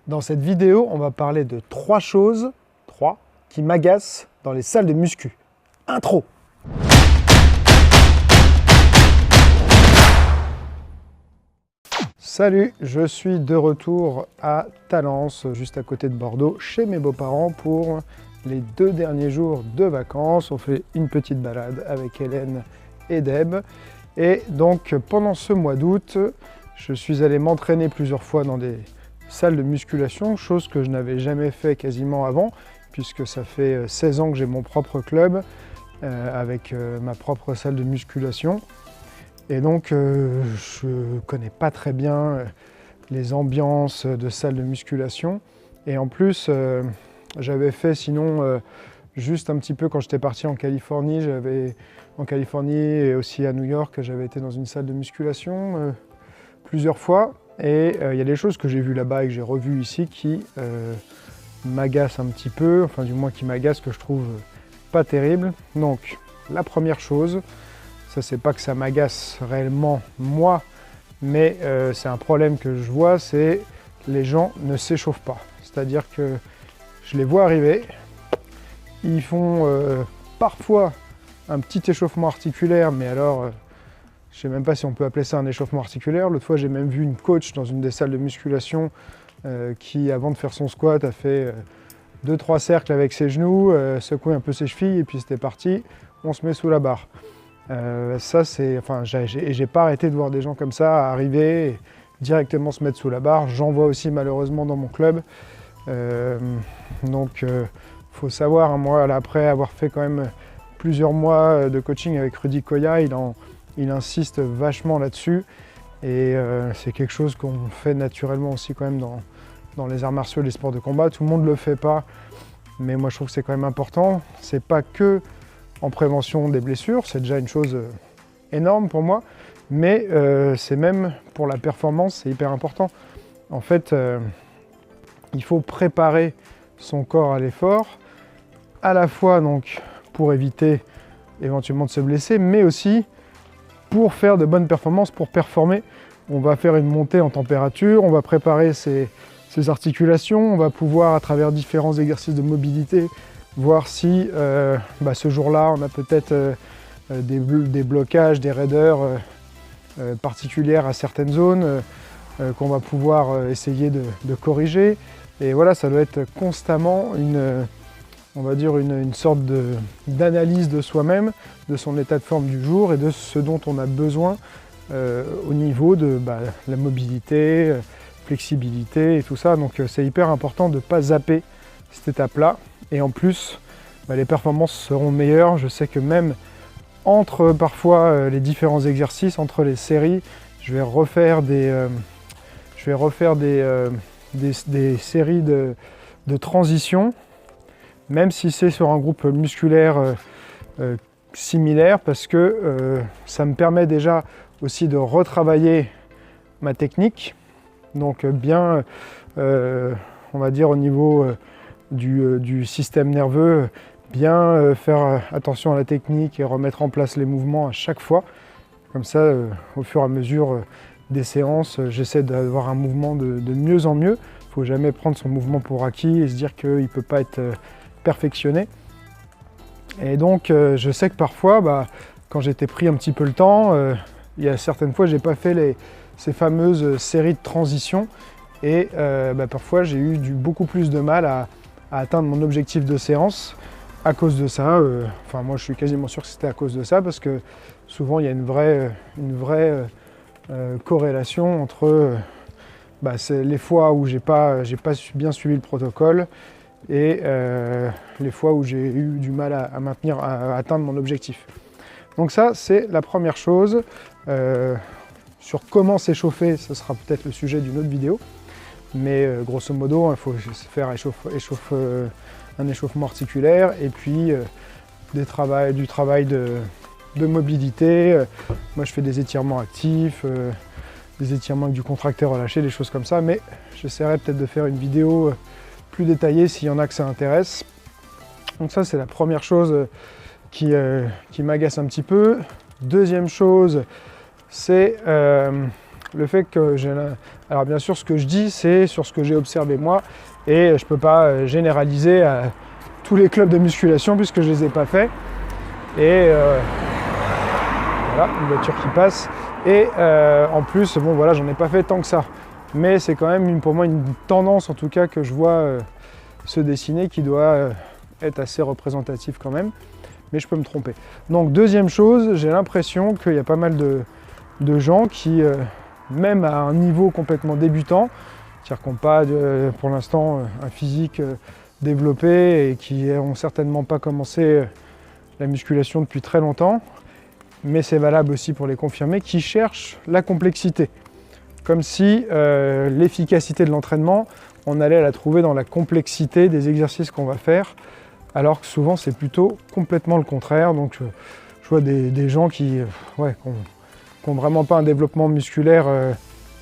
Dans cette vidéo, on va parler de 3 choses, qui m'agacent dans les salles de muscu. Intro. Salut, je suis de retour à Talence, juste à côté de Bordeaux, chez mes beaux-parents pour les 2 derniers jours de vacances. On fait une petite balade avec Hélène et Deb. Et donc pendant ce mois d'août, je suis allé m'entraîner plusieurs fois dans des salles de musculation, chose que je n'avais jamais fait quasiment avant, puisque ça fait 16 ans que j'ai mon propre club avec ma propre salle de musculation. Et donc je ne connais pas très bien les ambiances de salles de musculation. Et en plus, j'avais fait sinon juste un petit peu quand j'étais parti en Californie. En Californie et aussi à New York, j'avais été dans une salle de musculation plusieurs fois. Et il y a des choses que j'ai vues là-bas et que j'ai revues ici qui m'agacent un petit peu, enfin du moins qui m'agacent, que je trouve pas terrible. Donc la première chose, ça c'est pas que ça m'agace réellement moi, mais c'est un problème que je vois, c'est les gens ne s'échauffent pas. C'est-à-dire que je les vois arriver, ils font parfois un petit échauffement articulaire, mais alors je ne sais même pas si on peut appeler ça un échauffement articulaire. L'autre fois, j'ai même vu une coach dans une des salles de musculation qui, avant de faire son squat, a fait 2-3 cercles avec ses genoux, secoué un peu ses chevilles, et puis c'était parti, on se met sous la barre. Ça, c'est, enfin, j'ai pas arrêté de voir des gens comme ça arriver et directement se mettre sous la barre. J'en vois aussi malheureusement dans mon club. Donc, faut savoir, hein, moi, après avoir fait quand même plusieurs mois de coaching avec Rudy Koya, il insiste vachement là-dessus et c'est quelque chose qu'on fait naturellement aussi quand même dans les arts martiaux et les sports de combat. Tout le monde ne le fait pas, mais moi je trouve que c'est quand même important. C'est pas que en prévention des blessures, c'est déjà une chose énorme pour moi, mais c'est même pour la performance, c'est hyper important. En fait, il faut préparer son corps à l'effort, à la fois donc pour éviter éventuellement de se blesser, mais aussi pour faire de bonnes performances, pour performer. On va faire une montée en température, on va préparer ses articulations, on va pouvoir, à travers différents exercices de mobilité, voir si ce jour-là, on a peut-être des blocages, des raideurs particulières à certaines zones qu'on va pouvoir essayer de corriger. Et voilà, ça doit être constamment on va dire une sorte d'analyse de soi-même, de son état de forme du jour et de ce dont on a besoin au niveau de la mobilité, flexibilité et tout ça. Donc c'est hyper important de ne pas zapper cette étape-là. Et en plus, les performances seront meilleures. Je sais que même entre parfois les différents exercices, entre les séries, je vais refaire des séries de transition, même si c'est sur un groupe musculaire similaire, parce que ça me permet déjà aussi de retravailler ma technique, donc bien, on va dire au niveau du système nerveux, bien faire attention à la technique et remettre en place les mouvements à chaque fois. Comme ça, au fur et à mesure des séances, j'essaie d'avoir un mouvement de mieux en mieux. Il ne faut jamais prendre son mouvement pour acquis et se dire qu'il ne peut pas être perfectionné. Et donc je sais que parfois, quand j'étais pris un petit peu le temps, il y a certaines fois j'ai pas fait ces fameuses séries de transition et parfois j'ai eu beaucoup plus de mal à atteindre mon objectif de séance à cause de ça. Enfin moi je suis quasiment sûr que c'était à cause de ça, parce que souvent il y a une vraie corrélation entre les fois où j'ai pas bien suivi le protocole et les fois où j'ai eu du mal à atteindre mon objectif. Donc ça, c'est la première chose. Sur comment s'échauffer, ce sera peut-être le sujet d'une autre vidéo. Mais grosso modo, il faut faire un échauffement articulaire et puis du travail de mobilité. Moi, je fais des étirements actifs, des étirements avec du contracteur relâché, des choses comme ça. Mais j'essaierai peut-être de faire une vidéo plus détaillé s'il y en a que ça intéresse. Donc ça, c'est la première chose qui m'agace un petit peu. Deuxième chose, c'est le fait que alors bien sûr, ce que je dis, c'est sur ce que j'ai observé moi, et je ne peux pas généraliser à tous les clubs de musculation puisque je ne les ai pas faits. Et voilà, une voiture qui passe. Et en plus, bon voilà, j'en ai pas fait tant que ça. Mais c'est quand même pour moi une tendance en tout cas que je vois se dessiner qui doit être assez représentative quand même. Mais je peux me tromper. Donc deuxième chose, j'ai l'impression qu'il y a pas mal de gens qui, même à un niveau complètement débutant, c'est-à-dire qui n'ont pas pour l'instant un physique développé et qui n'ont certainement pas commencé la musculation depuis très longtemps, mais c'est valable aussi pour les confirmés, qui cherchent la complexité. Comme si l'efficacité de l'entraînement, on allait la trouver dans la complexité des exercices qu'on va faire, alors que souvent c'est plutôt complètement le contraire. Donc je vois des gens qui n'ont vraiment pas un développement musculaire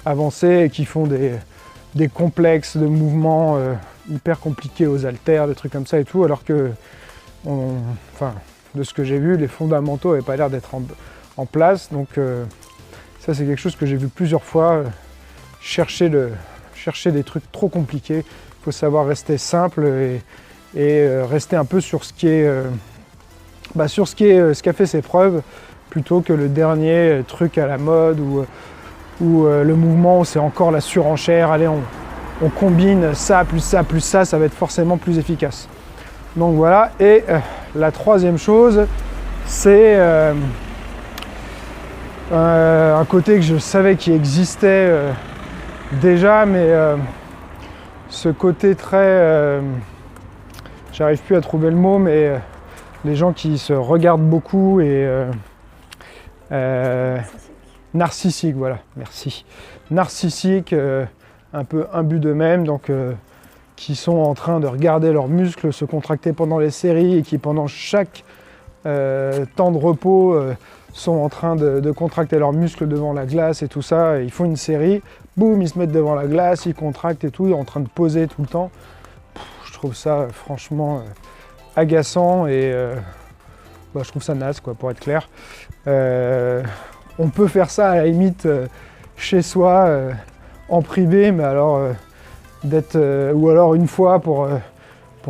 avancé et qui font des complexes de mouvements hyper compliqués aux haltères, des trucs comme ça et tout, alors que, de ce que j'ai vu, les fondamentaux n'avaient pas l'air d'être en place. Donc ça c'est quelque chose que j'ai vu plusieurs fois, chercher des trucs trop compliqués. Il faut savoir rester simple et rester un peu sur ce qui est, ce qui a fait ses preuves, plutôt que le dernier truc à la mode ou le mouvement où c'est encore la surenchère. Allez, on combine ça plus ça plus ça va être forcément plus efficace. Donc voilà, et la troisième chose, c'est un côté que je savais qui existait déjà, mais ce côté très... j'arrive plus à trouver le mot, mais les gens qui se regardent beaucoup et... narcissique, voilà, merci. Narcissique, un peu imbus d'eux-mêmes, donc qui sont en train de regarder leurs muscles se contracter pendant les séries et qui pendant chaque temps de repos sont en train de contracter leurs muscles devant la glace et tout ça. Et ils font une série, boum, ils se mettent devant la glace, ils contractent et tout, ils sont en train de poser tout le temps. Je trouve ça franchement agaçant et je trouve ça naze, quoi, pour être clair. On peut faire ça à la limite chez soi, en privé, mais alors ou alors une fois pour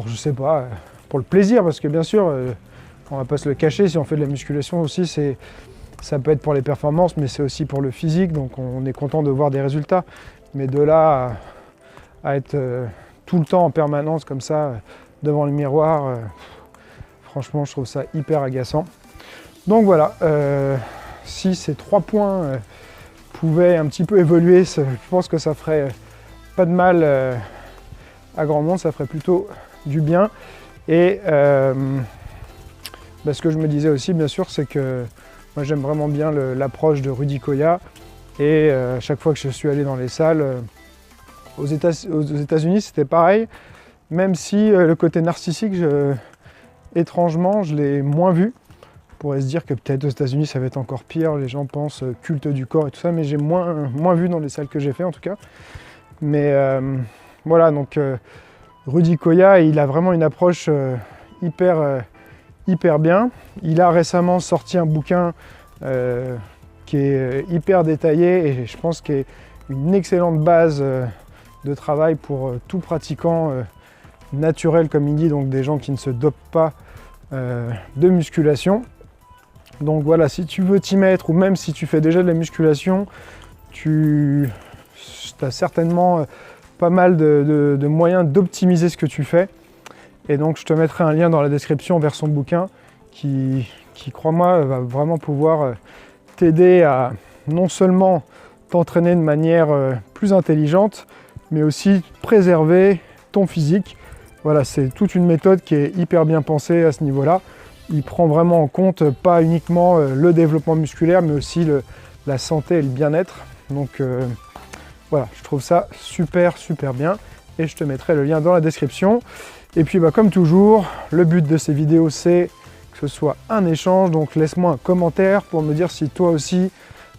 je sais pas, pour le plaisir, parce que bien sûr, on va pas se le cacher, si on fait de la musculation aussi, ça peut être pour les performances, mais c'est aussi pour le physique, donc on est content de voir des résultats. Mais de là à être tout le temps en permanence comme ça, devant le miroir, franchement, je trouve ça hyper agaçant. Donc voilà, si ces 3 points pouvaient un petit peu évoluer, je pense que ça ferait pas de mal à grand monde, ça ferait plutôt du bien. Et ce que je me disais aussi, bien sûr, c'est que moi j'aime vraiment bien l'approche de Rudy Koya. Et à chaque fois que je suis allé dans les salles, aux États-Unis, c'était pareil. Même si le côté narcissique, étrangement, je l'ai moins vu. On pourrait se dire que peut-être aux États-Unis ça va être encore pire, les gens pensent culte du corps et tout ça, mais j'ai moins vu dans les salles que j'ai fait en tout cas. Mais voilà, donc Rudy Koya, il a vraiment une approche hyper bien. Il a récemment sorti un bouquin qui est hyper détaillé et je pense qu'il est une excellente base de travail pour tout pratiquant naturel, comme il dit, donc des gens qui ne se dopent pas de musculation. Donc voilà, si tu veux t'y mettre, ou même si tu fais déjà de la musculation, tu as certainement pas mal de moyens d'optimiser ce que tu fais. Et donc je te mettrai un lien dans la description vers son bouquin qui crois-moi, va vraiment pouvoir t'aider à non seulement t'entraîner de manière plus intelligente, mais aussi préserver ton physique. Voilà, c'est toute une méthode qui est hyper bien pensée à ce niveau-là. Il prend vraiment en compte pas uniquement le développement musculaire, mais aussi la santé et le bien-être. Donc voilà, je trouve ça super bien et je te mettrai le lien dans la description. Et puis comme toujours, le but de ces vidéos, c'est que ce soit un échange. Donc laisse-moi un commentaire pour me dire si toi aussi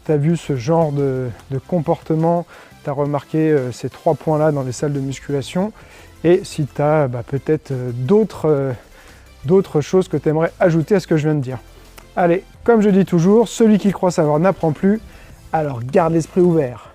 tu as vu ce genre de comportement, tu as remarqué ces 3 points-là dans les salles de musculation, et si tu as peut-être d'autres choses que tu aimerais ajouter à ce que je viens de dire. Allez, comme je dis toujours, celui qui croit savoir n'apprend plus. Alors garde l'esprit ouvert.